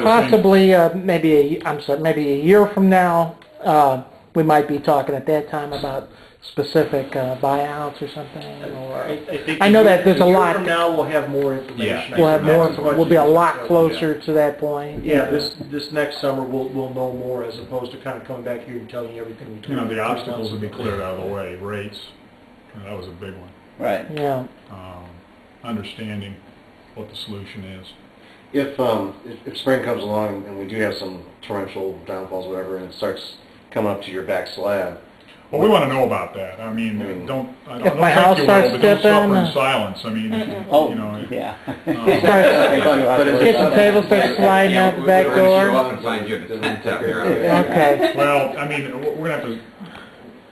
Possibly, maybe maybe a year from now, we might be talking at that time about specific buyouts or something. Or I know that there's a lot. From now, we'll have more information. We'll have more. We'll be a lot closer to that point. Yeah, this next summer we'll know more, as opposed to kind of coming back here and telling you everything we told you. The obstacles will be cleared out of the way. Rates, that was a big one. Right. Yeah. Understanding what the solution is. If spring comes along and we do have some torrential downfalls, whatever, and it starts coming up to your back slab. Well, we want to know about that. I mean, don't if my house starts don't suffer tipping, in silence. I mean, yeah. Kitchen table starts sliding out the back door. Okay. Well, I mean, we're gonna have to.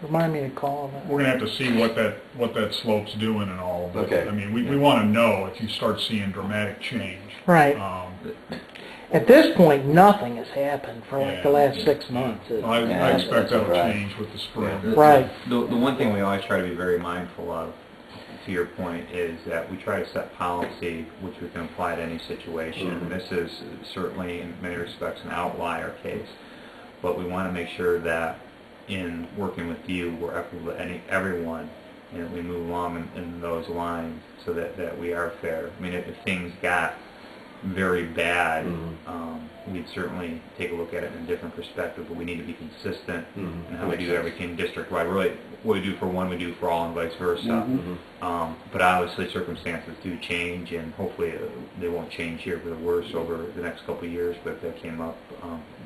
Remind me to call that. We're gonna have to see what that slope's doing and all. But, okay. I mean, we want to know if you start seeing dramatic change. Right. At this point, nothing has happened for like the last 6 months. I expect that'll change with the spring. Right. The one thing we always try to be very mindful of, to your point, is that we try to set policy which we can apply to any situation. Mm-hmm. This is certainly, in many respects, an outlier case. But we want to make sure that in working with you, we're equitable to everyone, and we move along in those lines so that we are fair. I mean, if things got very bad, we'd certainly take a look at it in a different perspective, but we need to be consistent in how we do everything district-wide. Really, what we do for one, we do for all, and vice versa. But obviously, circumstances do change, and hopefully they won't change here for the worse over the next couple of years, but if that came up,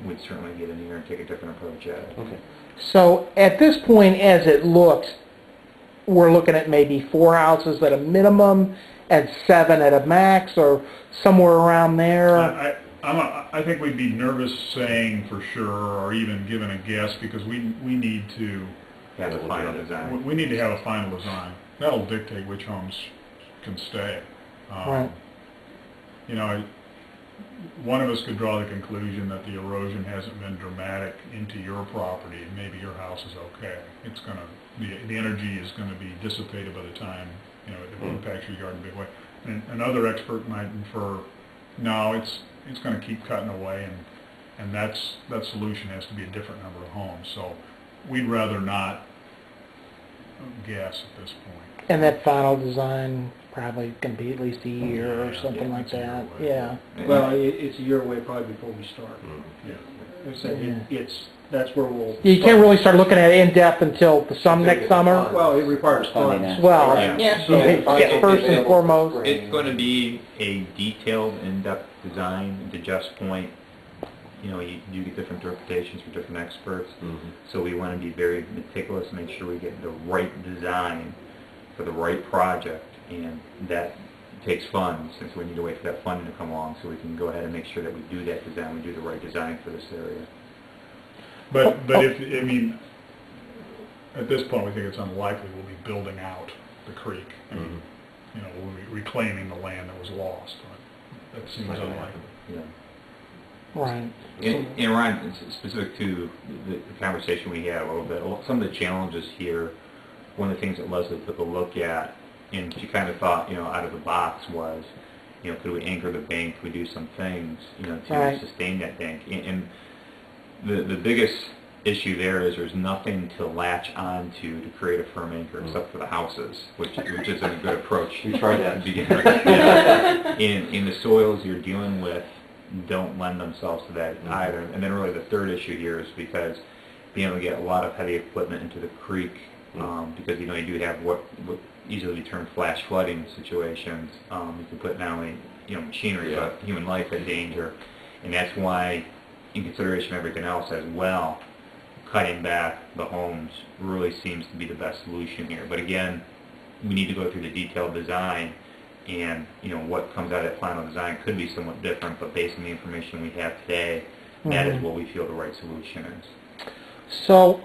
we'd certainly get in here and take a different approach at it. Okay. So, at this point, as it looks, we're looking at maybe 4 houses at a minimum, and 7 at a max, or somewhere around there? I think we'd be nervous saying for sure, or even giving a guess, because we need to have a final design. We need to have a final design. That'll dictate which homes can stay. Right. You know, one of us could draw the conclusion that the erosion hasn't been dramatic into your property, and maybe your house is okay. It's going to the energy is going to be dissipated by the time it impacts your yard in a big way. And another expert might infer, no, it's going to keep cutting away, and that solution has to be a different number of homes. So we'd rather not guess at this point. And that final design probably can be at least a year or something like that. Yeah. Well, it's a year away probably before we start. That's where we'll. You can't really start looking at it in depth until next summer. Well, it requires funds. Well, first and foremost, it's going to be a detailed, in-depth design. To Jeff's point, you do get different interpretations from different experts. So we want to be very meticulous and make sure we get the right design for the right project, and that takes funds, and so we need to wait for that funding to come along so we can go ahead and make sure that we do that design, we do the right design for this area. But at this point, we think it's unlikely we'll be building out the creek. I mean, we'll be reclaiming the land that was lost. That seems unlikely. Yeah. Right. And Ryan, specific to the conversation we had a little bit, some of the challenges here, one of the things that Leslie took a look at, and she kind of thought, out of the box was, could we anchor the bank? Could we do some things, to sustain that bank? And the biggest issue there is there's nothing to latch on to create a firm anchor except for the houses, which isn't a good approach. We tried that. To begin with. And the soils you're dealing with don't lend themselves to that either. And then really the third issue here is because being able to get a lot of heavy equipment into the creek, because you do have what easily be termed flash flooding situations. You can put not only machinery but human life in danger, and that's why, in consideration of everything else as well, cutting back the homes really seems to be the best solution here. But again, we need to go through the detailed design, and what comes out of that final design could be somewhat different, but based on the information we have today, that is what we feel the right solution is. So,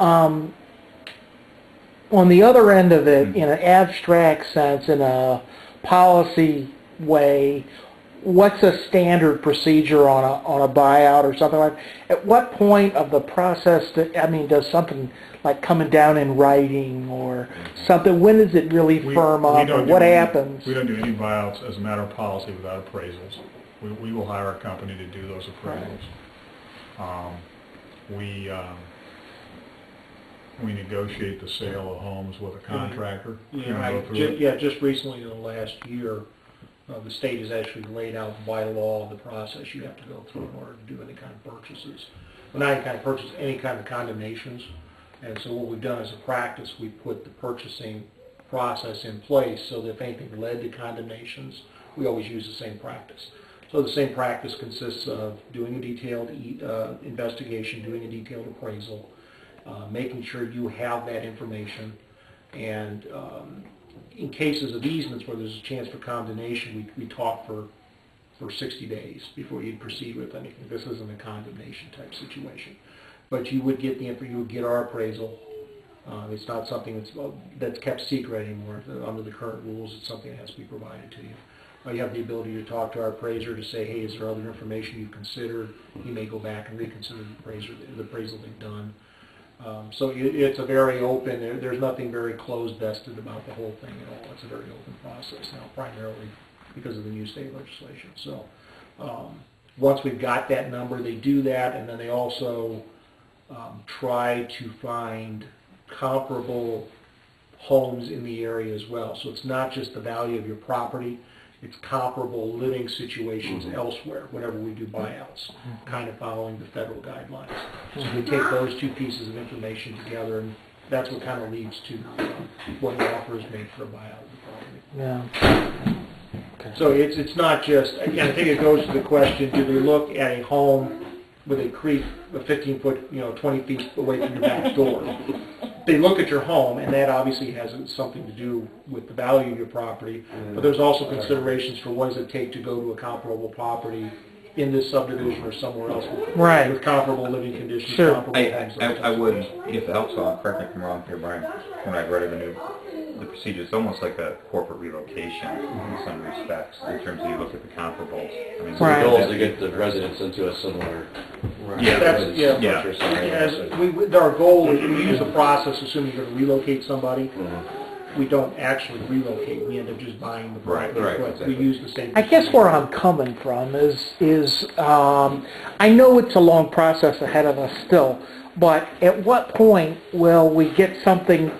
on the other end of it, in an abstract sense, in a policy way, what's a standard procedure on a buyout or something like that? At what point of the process, does something like coming down in writing or something, when does it really firm up, or what happens? We don't do any buyouts as a matter of policy without appraisals. We will hire a company to do those appraisals. We negotiate the sale of homes with a contractor. Just recently in the last year, the state has actually laid out by law the process you have to go through in order to do any kind of purchases. Well, not any kind of purchase, any kind of condemnations. And so what we've done as a practice, we put the purchasing process in place so that if anything led to condemnations, we always use the same practice. So the same practice consists of doing a detailed investigation, doing a detailed appraisal, making sure you have that information, and in cases of easements where there's a chance for condemnation, we talk for 60 days before you'd proceed with anything. This isn't a condemnation type situation. But you would get you would get our appraisal. It's not something that's kept secret anymore. Under the current rules, it's something that has to be provided to you. You have the ability to talk to our appraiser to say, hey, is there other information you've considered? He may go back and reconsider the appraisal they've done. So it's a very open, there's nothing very closed vested about the whole thing at all. It's a very open process now, primarily because of the new state legislation. So once we've got that number, they do that, and then they also try to find comparable homes in the area as well. So it's not just the value of your property, it's comparable living situations elsewhere whenever we do buyouts, kind of following the federal guidelines. So we take those two pieces of information together, and that's what kind of leads to what the offer is made for a buyout of the property. Yeah. Okay. So it's not just, again, I think it goes to the question, do they look at a home with a creek of 15 foot, 20 feet away from your back door? They look at your home, and that obviously has something to do with the value of your property, but there's also considerations for what does it take to go to a comparable property in this subdivision or somewhere else with comparable living conditions, comparable homes. I would, if it helps, correct me if I'm wrong here, Brian, when I read the procedure, it's almost like a corporate relocation in some respects, in terms of you look at the comparables. I mean, so the goal is to get the residents into a similar... Our goal is we use the process assuming you're going to relocate somebody. We don't actually relocate. We end up just buying the property. Exactly. We use the same. I guess where I'm coming from is I know it's a long process ahead of us still, but at what point will we get something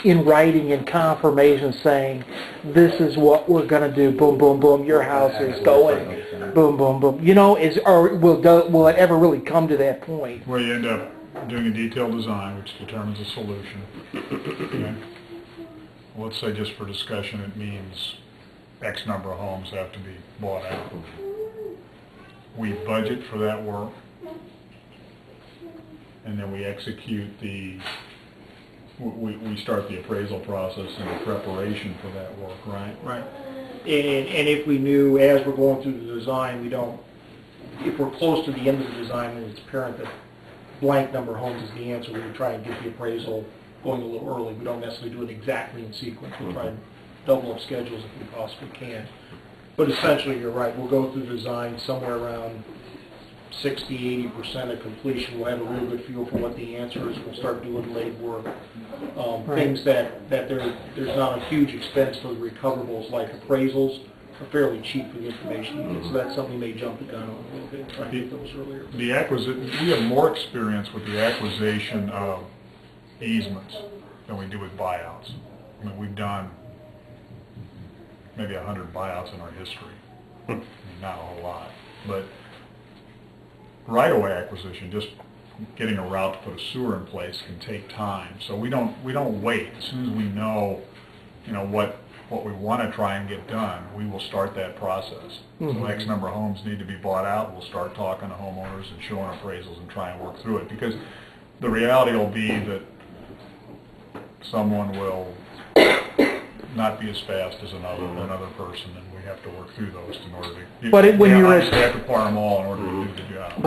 in writing and confirmation saying this is what we're going to do? Boom, boom, boom. Your house is going. Boom, boom, boom. Or will it ever really come to that point? Where you end up doing a detailed design, which determines a solution. Okay. Let's say, just for discussion, it means X number of homes have to be bought out. We budget for that work, and then we execute we start the appraisal process and the preparation for that work, right? Right. And if we knew as we're going through the design, if we're close to the end of the design and it's apparent that blank number of homes is the answer, we would try and get the appraisal going a little early. We don't necessarily do it exactly in sequence. We try and double up schedules if we possibly can. But essentially, you're right. We'll go through design somewhere around 60–80% of completion. We'll have a real good feel for what the answer is. We'll start doing legwork. Things that there's not a huge expense for the recoverables, like appraisals, are fairly cheap for the information you get. So that's something we may jump the gun on a little bit and try and get those earlier. We have more experience with the acquisition of easements than we do with buyouts. I mean, we've done maybe 100 buyouts in our history. I mean, not a whole lot, but right-of-way acquisition, just getting a route to put a sewer in place, can take time. So we don't wait. As soon as we know, what we want to try and get done, we will start that process. So X number of homes need to be bought out. We'll start talking to homeowners and showing appraisals and try and work through it, because the reality will be that someone will not be as fast as another person, and we have to work through those in order to. But when you're have to acquire them all in order to do the job.